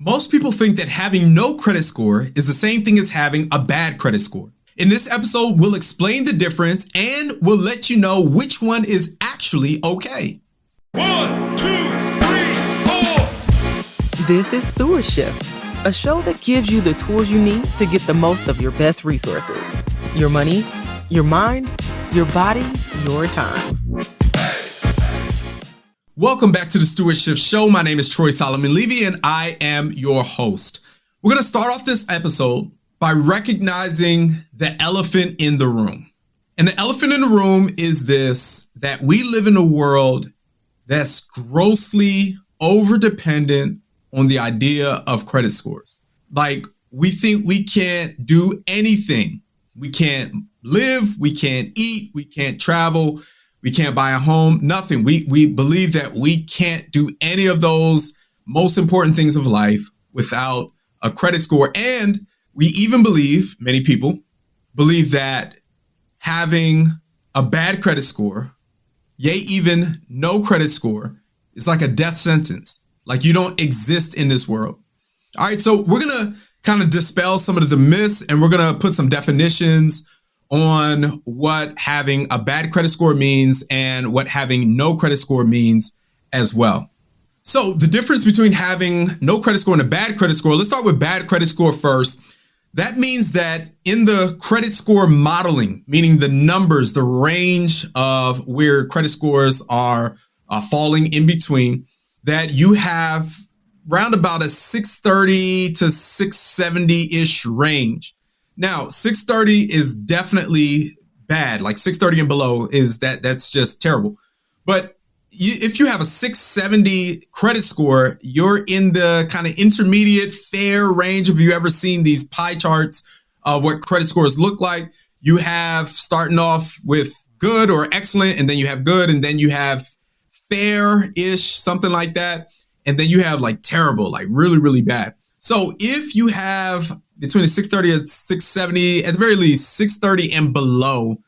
Most people think that having no credit score is the same thing as having a bad credit score. In this episode, we'll explain the difference and we'll let you know which one is actually okay. 1, 2, 3, 4. This is StewardShift, a show that gives you the tools you need to get the most of your best resources. Your money, your mind, your body, your time. Welcome back to the StewardShift Show. My name is Troy Solomon Levy and I am your host. We're going to start off this episode by recognizing the elephant in the room. And the elephant in the room is this, that we live in a world that's grossly over-dependent on the idea of credit scores. Like, we think we can't do anything. We can't live, we can't eat, we can't travel, we can't buy a home, nothing. We believe that we can't do any of those most important things of life without a credit score. And we even believe, many people believe, that having a bad credit score, yea, even no credit score, is like a death sentence. Like you don't exist in this world. All right, so we're going to kind of dispel some of the myths and we're going to put some definitions on what having a bad credit score means and what having no credit score means as well. So the difference between having no credit score and a bad credit score, let's start with bad credit score first. That means that in the credit score modeling, meaning the numbers, the range of where credit scores are falling in between, that you have round about a 630 to 670-ish range. Now, 630 is definitely bad. Like 630 and below that's just terrible. But if you have a 670 credit score, you're in the kind of intermediate fair range. Have you ever seen these pie charts of what credit scores look like? You have starting off with good or excellent, and then you have good, and then you have fair-ish, something like that. And then you have like terrible, like really, really bad. So if you have between a 630 and 670, at the very least 630 and below,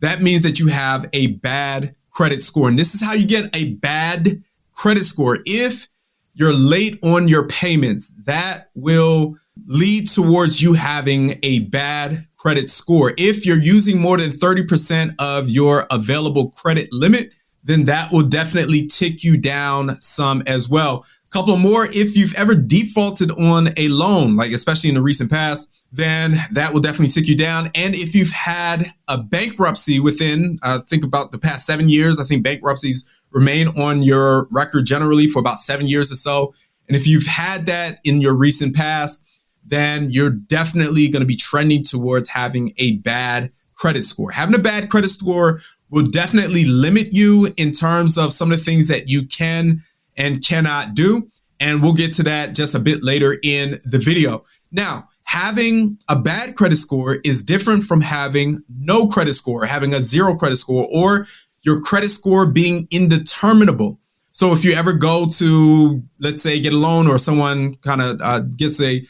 that means that you have a bad credit score. And this is how you get a bad credit score. If you're late on your payments, that will lead towards you having a bad credit score. If you're using more than 30% of your available credit limit, then that will definitely tick you down some as well. A couple more, if you've ever defaulted on a loan, like especially in the recent past, then that will definitely tick you down. And if you've had a bankruptcy within, think about the past 7 years, I think bankruptcies remain on your record generally for about 7 years or so. And if you've had that in your recent past, then you're definitely going to be trending towards having a bad credit score. Having a bad credit score will definitely limit you in terms of some of the things that you can and cannot do. And we'll get to that just a bit later in the video. Now, having a bad credit score is different from having no credit score, having a zero credit score, or your credit score being indeterminable. So if you ever go to, let's say, get a loan, or someone kind of gets a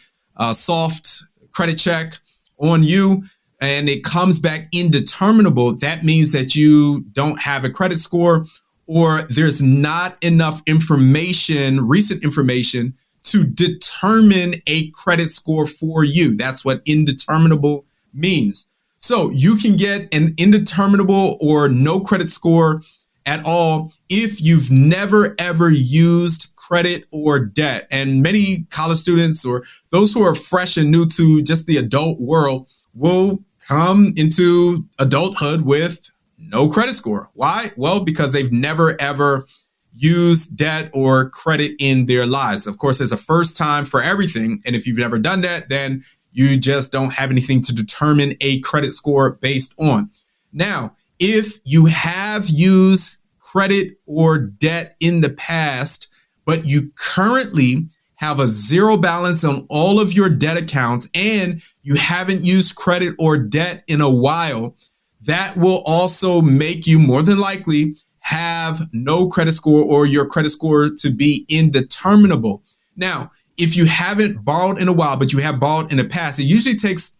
soft credit check on you, and it comes back indeterminable, that means that you don't have a credit score, or there's not enough information, recent information, to determine a credit score for you. That's what indeterminable means. So you can get an indeterminable or no credit score at all if you've never, ever used credit or debt. And many college students or those who are fresh and new to just the adult world will come into adulthood with no credit score. Why? Well, because they've never, ever used debt or credit in their lives. Of course, there's a first time for everything. And if you've never done that, then you just don't have anything to determine a credit score based on. Now, if you have used credit or debt in the past, but you currently have a zero balance on all of your debt accounts and you haven't used credit or debt in a while, that will also make you more than likely have no credit score or your credit score to be indeterminable. Now, if you haven't borrowed in a while, but you have borrowed in the past, it usually takes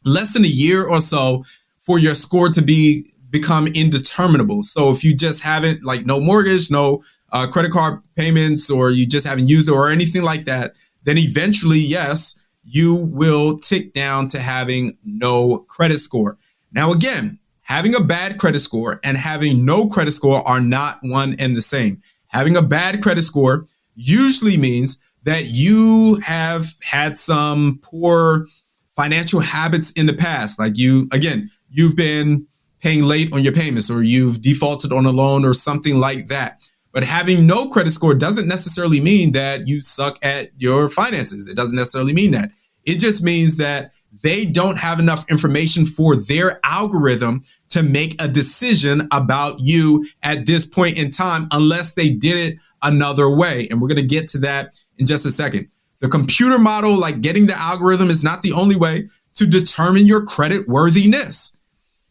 less than a year or so for your score to become indeterminable. So if you just haven't, like no mortgage, no credit card payments, or you just haven't used it or anything like that, then eventually, yes, you will tick down to having no credit score. Now, again, having a bad credit score and having no credit score are not one and the same. Having a bad credit score usually means that you have had some poor financial habits in the past. Like you've been paying late on your payments, or you've defaulted on a loan or something like that. But having no credit score doesn't necessarily mean that you suck at your finances. It doesn't necessarily mean that. It just means that they don't have enough information for their algorithm to make a decision about you at this point in time, unless they did it another way. And we're going to get to that in just a second. The computer model, like getting the algorithm, is not the only way to determine your credit worthiness.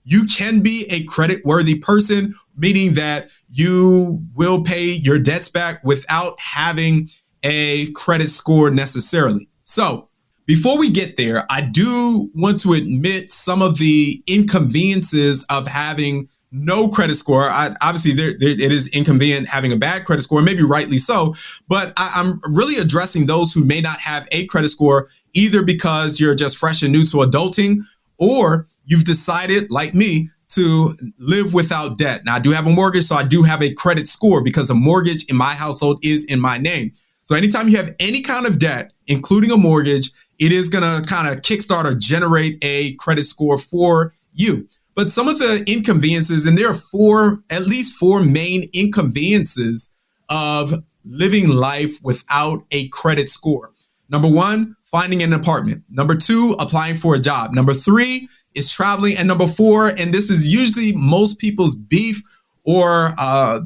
You can be a credit worthy person, meaning that you will pay your debts back without having a credit score necessarily. So before we get there, I do want to admit some of the inconveniences of having no credit score. Obviously, it is inconvenient having a bad credit score, maybe rightly so, but I'm really addressing those who may not have a credit score, either because you're just fresh and new to adulting, or you've decided, like me, to live without debt. Now, I do have a mortgage, so I do have a credit score because a mortgage in my household is in my name. So anytime you have any kind of debt, including a mortgage, it is going to kind of kickstart or generate a credit score for you. But some of the inconveniences, and there are at least four main inconveniences of living life without a credit score. Number one, finding an apartment. Number two, applying for a job. Number three is traveling. And number four, and this is usually most people's beef or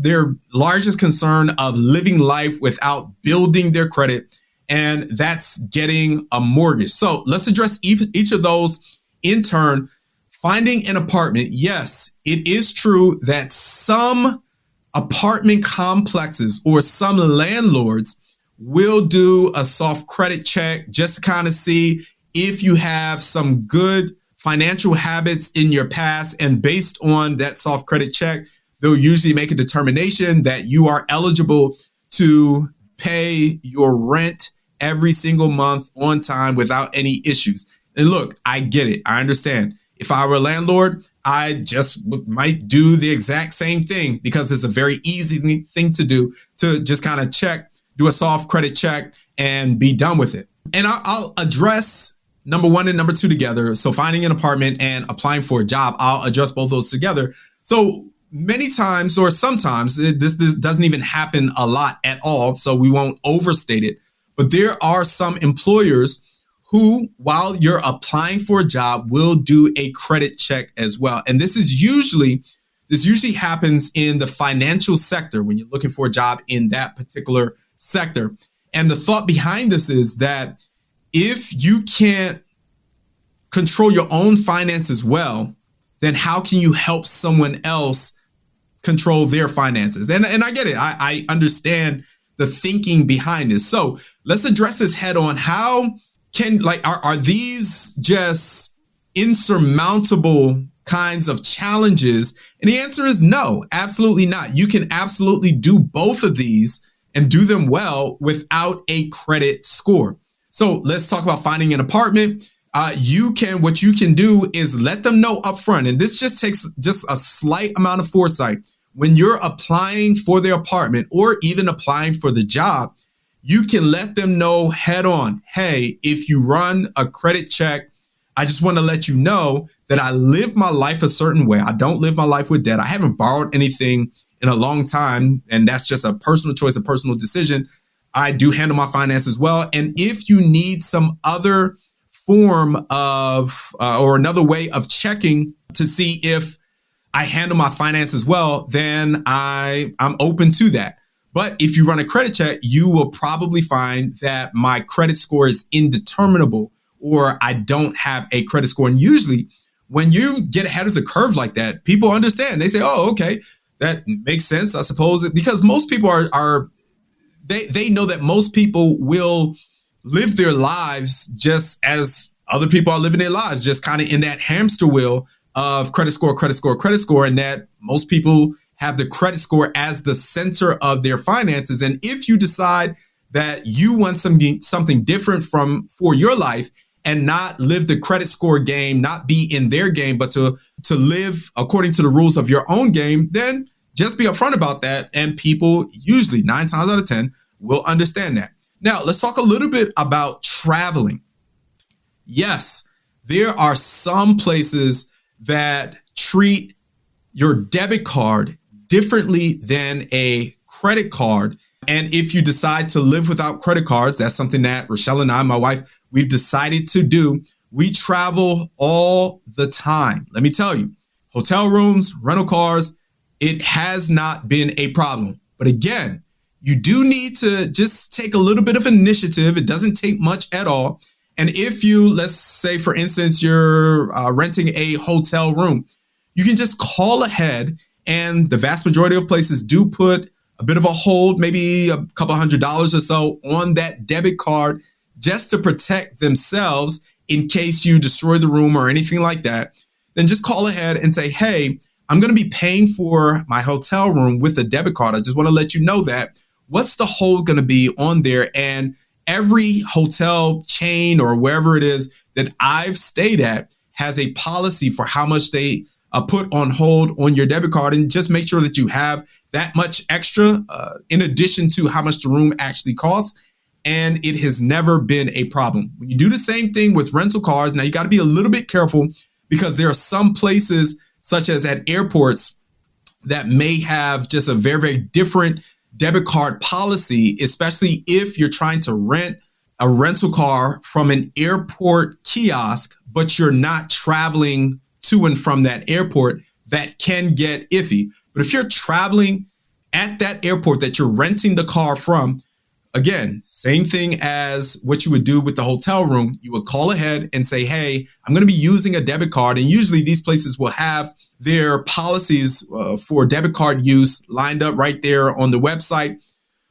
their largest concern of living life without building their credit, and that's getting a mortgage. So let's address each of those in turn. Finding an apartment. Yes, it is true that some apartment complexes or some landlords will do a soft credit check just to kind of see if you have some good financial habits in your past. And based on that soft credit check, they'll usually make a determination that you are eligible to pay your rent every single month on time without any issues. And look, I get it. I understand. If I were a landlord, I just might do the exact same thing because it's a very easy thing to do, to just kind of do a soft credit check and be done with it. And I'll address number one and number two together. So finding an apartment and applying for a job, I'll address both those together. So many times, or sometimes, this doesn't even happen a lot at all, so we won't overstate it. But there are some employers who, while you're applying for a job, will do a credit check as well. And this usually happens in the financial sector when you're looking for a job in that particular sector. And the thought behind this is that if you can't control your own finances well, then how can you help someone else control their finances? And I get it. I understand the thinking behind this. So let's address this head on. How are these just insurmountable kinds of challenges? And the answer is no, absolutely not. You can absolutely do both of these and do them well without a credit score. So let's talk about finding an apartment. What you can do is let them know upfront, and this just takes just a slight amount of foresight. When you're applying for the apartment or even applying for the job, you can let them know head on, hey, if you run a credit check, I just want to let you know that I live my life a certain way. I don't live my life with debt. I haven't borrowed anything in a long time, and that's just a personal choice, a personal decision. I do handle my finances well. And if you need some other form of or another way of checking to see if I handle my finances well, then I'm open to that. But if you run a credit check, you will probably find that my credit score is indeterminable, or I don't have a credit score. And usually when you get ahead of the curve like that, people understand. They say, oh, okay, that makes sense, I suppose, because most people they know that most people will live their lives just as other people are living their lives, just kind of in that hamster wheel of credit score, and that most people have the credit score as the center of their finances. And if you decide that you want something different for your life and not live the credit score game, not be in their game, but to live according to the rules of your own game, then just be upfront about that. And people usually 9 times out of 10 will understand that. Now, let's talk a little bit about traveling. Yes, there are some places that treat your debit card differently than a credit card. And if you decide to live without credit cards, that's something that Rochelle and I, my wife, we've decided to do. We travel all the time. Let me tell you, hotel rooms, rental cars, it has not been a problem. But again, you do need to just take a little bit of initiative. It doesn't take much at all. And if you, let's say, for instance, you're renting a hotel room, you can just call ahead. And the vast majority of places do put a bit of a hold, maybe a couple $100 or so on that debit card just to protect themselves in case you destroy the room or anything like that. Then just call ahead and say, hey, I'm going to be paying for my hotel room with a debit card. I just want to let you know that. What's the hold going to be on there? And every hotel chain or wherever it is that I've stayed at has a policy for how much they put on hold on your debit card, and just make sure that you have that much extra in addition to how much the room actually costs. And it has never been a problem. When you do the same thing with rental cars, now you got to be a little bit careful because there are some places, such as at airports, that may have just a very, very different debit card policy, especially if you're trying to rent a rental car from an airport kiosk, but you're not traveling to and from that airport. That can get iffy. But if you're traveling at that airport that you're renting the car from, again, same thing as what you would do with the hotel room. You would call ahead and say, hey, I'm going to be using a debit card. And usually these places will have their policies for debit card use lined up right there on the website.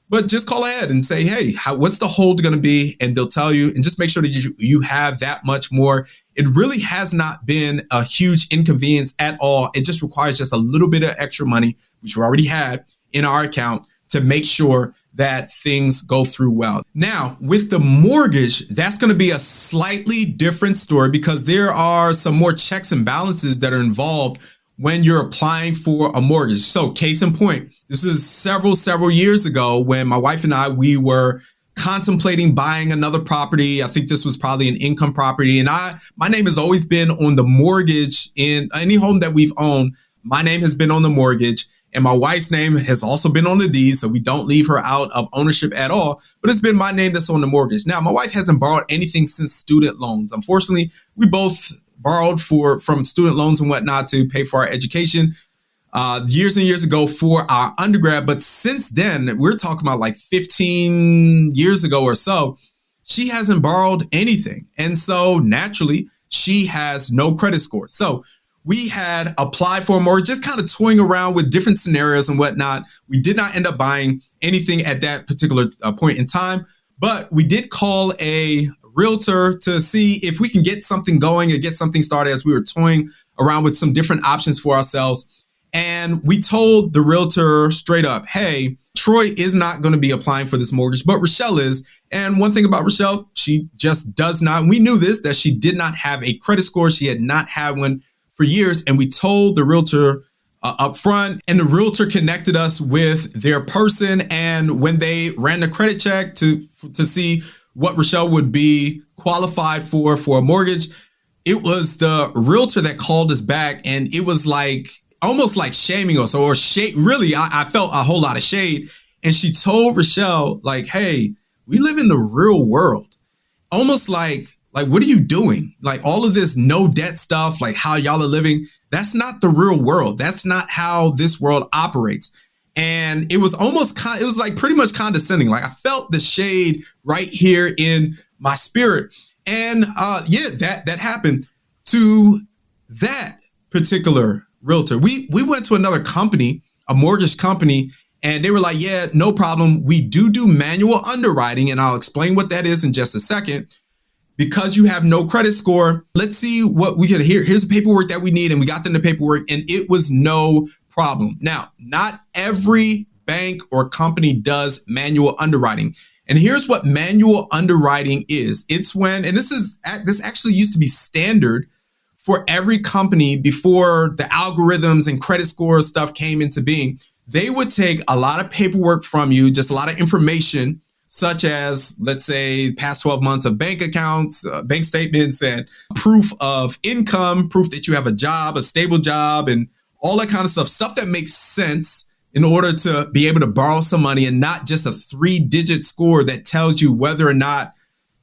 But just call ahead and say, hey, what's the hold going to be? And they'll tell you, and just make sure that you have that much more. It really has not been a huge inconvenience at all. It just requires just a little bit of extra money, which we already had in our account, to make sure that things go through well. Now, with the mortgage, that's going to be a slightly different story because there are some more checks and balances that are involved when you're applying for a mortgage. So case in point, this is several years ago when my wife and I, we were contemplating buying another property. I think this was probably an income property. And my name has always been on the mortgage in any home that we've owned. My name has been on the mortgage, and my wife's name has also been on the deed. So we don't leave her out of ownership at all, but it's been my name that's on the mortgage. Now, my wife hasn't borrowed anything since student loans. Unfortunately, we both borrowed from student loans and whatnot to pay for our education years and years ago for our undergrad. But since then, we're talking about like 15 years ago or so, she hasn't borrowed anything. And so naturally, she has no credit score. So we had applied for a mortgage, just kind of toying around with different scenarios and whatnot. We did not end up buying anything at that particular point in time, but we did call a realtor to see if we can get something going or get something started as we were toying around with some different options for ourselves. And we told the realtor straight up, hey, Troy is not going to be applying for this mortgage, but Rochelle is. And one thing about Rochelle, she just does not, we knew this, that she did not have a credit score. She had not had one for years. And we told the realtor up front, and the realtor connected us with their person. And when they ran the credit check to see what Rochelle would be qualified for a mortgage, it was the realtor that called us back, and it was like almost like shaming us or shade. Really, I felt a whole lot of shade. And she told Rochelle, like, hey, we live in the real world. Almost like, what are you doing? Like all of this no debt stuff, like how y'all are living, that's not the real world. That's not how this world operates. And it was it was like pretty much condescending. Like I felt the shade right here in my spirit. And that happened to that particular realtor. We went to another company, a mortgage company, and they were like, yeah, no problem. We do manual underwriting. And I'll explain what that is in just a second. Because you have no credit score, let's see what we can hear. Here's the paperwork that we need. And we got them the paperwork, and it was no problem. Now, not every bank or company does manual underwriting. And here's what manual underwriting is. It's when, and this actually used to be standard for every company before the algorithms and credit score stuff came into being. They would take a lot of paperwork from you, just a lot of information, such as, let's say, past 12 months of bank accounts, bank statements, and proof of income, proof that you have a job, a stable job, and all that kind of stuff that makes sense in order to be able to borrow some money, and not just a 3-digit score that tells you whether or not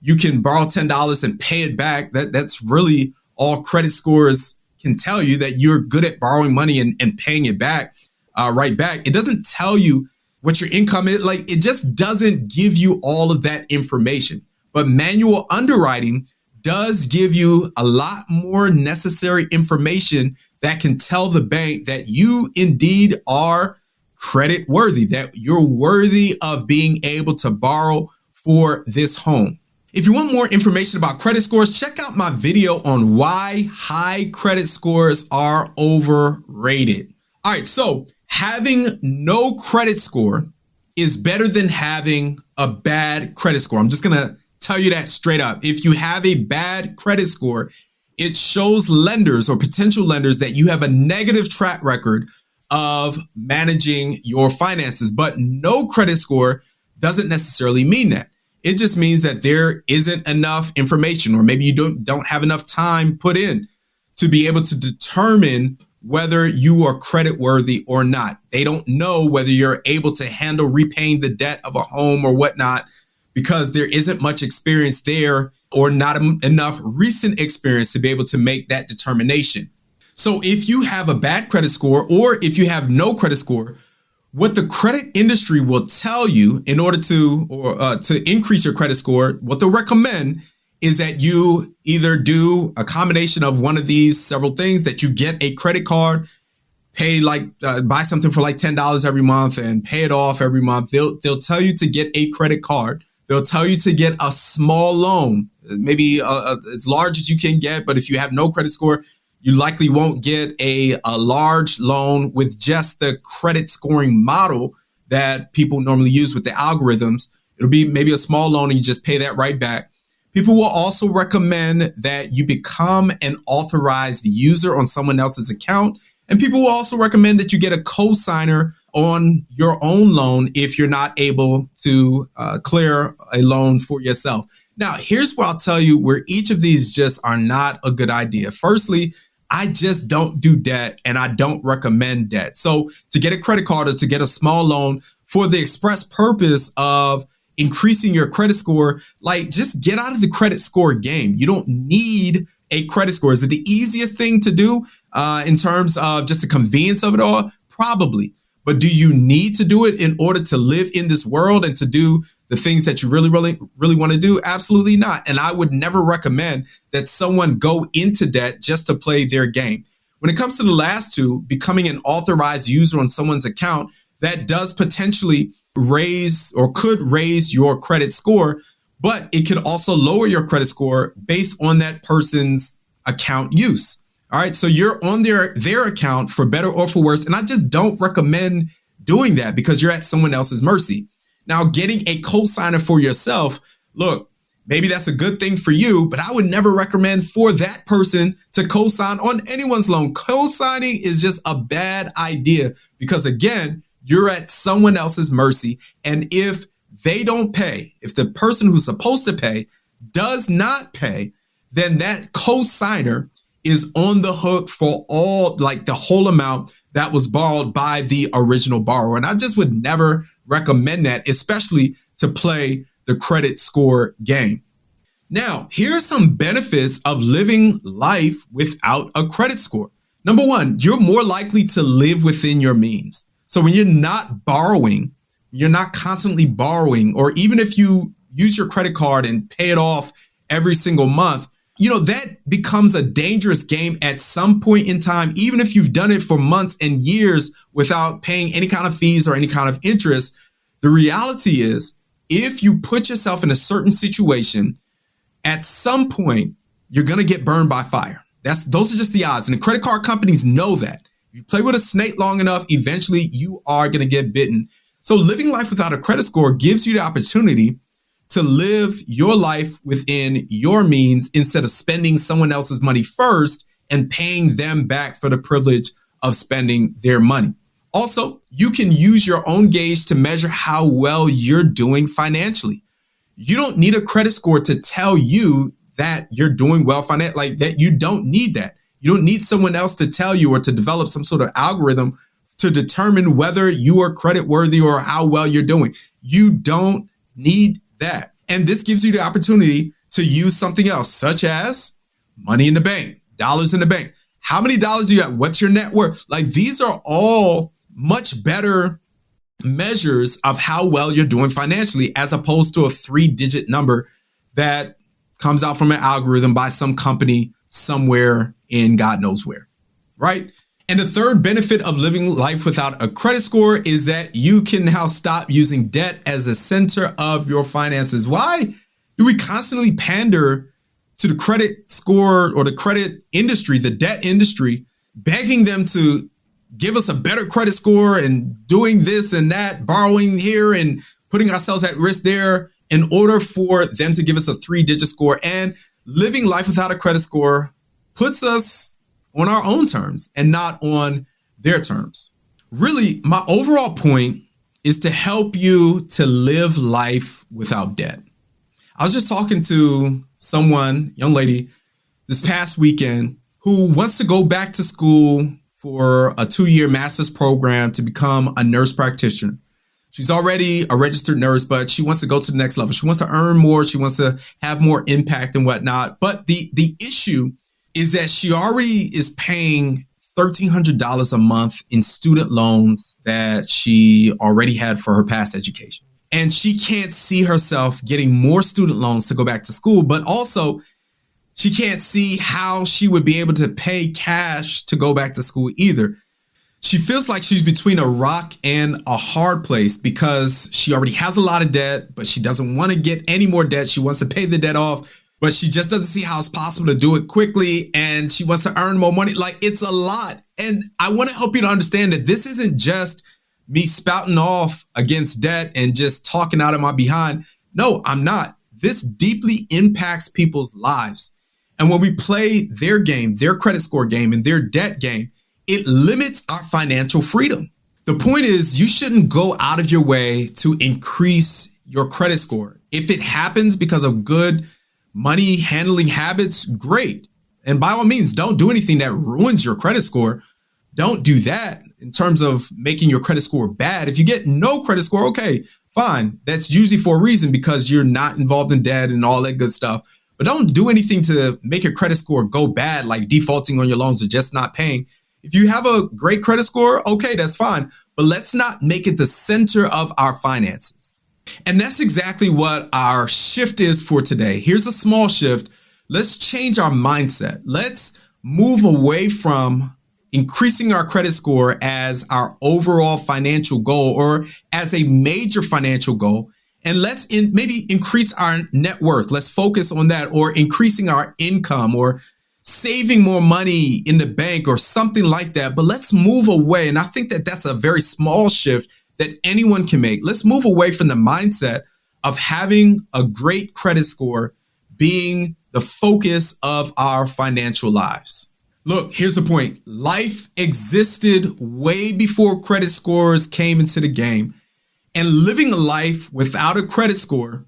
you can borrow $10 and pay it back. That's really all credit scores can tell you, that you're good at borrowing money and paying it back right back. It doesn't tell you what your income is. Like, it just doesn't give you all of that information. But manual underwriting does give you a lot more necessary information that can tell the bank that you indeed are credit worthy, that you're worthy of being able to borrow for this home. If you want more information about credit scores, check out my video on why high credit scores are overrated. All right, so having no credit score is better than having a bad credit score. I'm just gonna tell you that straight up. If you have a bad credit score, it shows lenders or potential lenders that you have a negative track record of managing your finances. But no credit score doesn't necessarily mean that. It just means that there isn't enough information, or maybe you don't have enough time put in to be able to determine whether you are credit worthy or not. They don't know whether you're able to handle repaying the debt of a home or whatnot, because there isn't much experience there, or not enough recent experience to be able to make that determination. So if you have a bad credit score, or if you have no credit score, what the credit industry will tell you in order to increase your credit score, what they'll recommend is that you either do a combination of one of these several things, that you get a credit card, pay buy something for like $10 every month and pay it off every month. They'll tell you to get a credit card. They'll tell you to get a small loan, maybe as large as you can get. But if you have no credit score, you likely won't get a large loan with just the credit scoring model that people normally use with the algorithms. It'll be maybe a small loan and you just pay that right back. People will also recommend that you become an authorized user on someone else's account. And people will also recommend that you get a co-signer on your own loan if you're not able to clear a loan for yourself. Now, here's where I'll tell you where each of these just are not a good idea. Firstly, I just don't do debt, and I don't recommend debt. So to get a credit card or to get a small loan for the express purpose of increasing your credit score, just get out of the credit score game. You don't need a credit score. Is it the easiest thing to do in terms of just the convenience of it all? Probably. But do you need to do it in order to live in this world and to do the things that you really, really, really want to do? Absolutely not. And I would never recommend that someone go into debt just to play their game. When it comes to the last two, becoming an authorized user on someone's account, that does potentially raise or could raise your credit score, but it could also lower your credit score based on that person's account use. All right, so you're on their account for better or for worse, and I just don't recommend doing that because you're at someone else's mercy. Now, getting a co-signer for yourself, look, maybe that's a good thing for you, but I would never recommend for that person to co-sign on anyone's loan. Co-signing is just a bad idea because, again, you're at someone else's mercy. And if they don't pay, if the person who's supposed to pay does not pay, then that co-signer is on the hook for all, the whole amount that was borrowed by the original borrower. And I just would never recommend that, especially to play the credit score game. Now, here are some benefits of living life without a credit score. Number one, you're more likely to live within your means. So when you're not borrowing, you're not constantly borrowing, or even if you use your credit card and pay it off every single month, that becomes a dangerous game at some point in time, even if you've done it for months and years without paying any kind of fees or any kind of interest. The reality is, if you put yourself in a certain situation, at some point, you're going to get burned by fire. Those are just the odds. And the credit card companies know that. If you play with a snake long enough, eventually you are going to get bitten. So living life without a credit score gives you the opportunity to live your life within your means instead of spending someone else's money first and paying them back for the privilege of spending their money. Also, you can use your own gauge to measure how well you're doing financially. You don't need a credit score to tell you that you're doing well financially, like that. You don't need that. You don't need someone else to tell you or to develop some sort of algorithm to determine whether you are credit worthy or how well you're doing. You don't need that. And this gives you the opportunity to use something else, such as money in the bank, dollars in the bank. How many dollars do you have? What's your net worth? Like, these are all much better measures of how well you're doing financially, as opposed to a 3-digit number that comes out from an algorithm by some company somewhere in God knows where, right? And the third benefit of living life without a credit score is that you can now stop using debt as a center of your finances. Why do we constantly pander to the credit score or the credit industry, the debt industry, begging them to give us a better credit score and doing this and that, borrowing here and putting ourselves at risk there in order for them to give us a 3-digit score? And living life without a credit score puts us on our own terms and not on their terms. Really, my overall point is to help you to live life without debt. I was just talking to someone, young lady, this past weekend who wants to go back to school for a 2-year master's program to become a nurse practitioner. She's already a registered nurse, but she wants to go to the next level. She wants to earn more. She wants to have more impact and whatnot. But the issue is that she already is paying $1,300 a month in student loans that she already had for her past education. And she can't see herself getting more student loans to go back to school, but also she can't see how she would be able to pay cash to go back to school either. She feels like she's between a rock and a hard place because she already has a lot of debt, but she doesn't want to get any more debt. She wants to pay the debt off, but she just doesn't see how it's possible to do it quickly, and she wants to earn more money. Like, it's a lot. And I want to help you to understand that this isn't just me spouting off against debt and just talking out of my behind. No, I'm not. This deeply impacts people's lives. And when we play their game, their credit score game, and their debt game, it limits our financial freedom. The point is, you shouldn't go out of your way to increase your credit score. If it happens because of good money handling habits, great. And by all means, don't do anything that ruins your credit score. Don't do that in terms of making your credit score bad. If you get no credit score, okay, fine. That's usually for a reason, because you're not involved in debt and all that good stuff. But don't do anything to make your credit score go bad, like defaulting on your loans or just not paying. If you have a great credit score, okay, that's fine. But let's not make it the center of our finances. And that's exactly what our shift is for today. Here's a small shift. Let's change our mindset. Let's move away from increasing our credit score as our overall financial goal or as a major financial goal. And let's maybe increase our net worth. Let's focus on that, or increasing our income, or saving more money in the bank, or something like that. But let's move away. And I think that that's a very small shift that anyone can make. Let's move away from the mindset of having a great credit score being the focus of our financial lives. Look, here's the point. Life existed way before credit scores came into the game. And living a life without a credit score,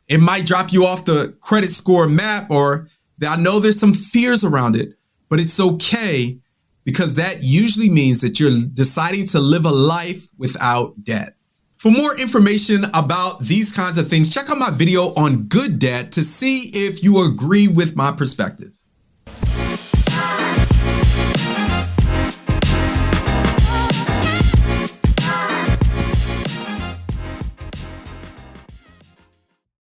it might drop you off the credit score map, or I know there's some fears around it, but it's okay, because that usually means that you're deciding to live a life without debt. For more information about these kinds of things, check out my video on good debt to see if you agree with my perspective.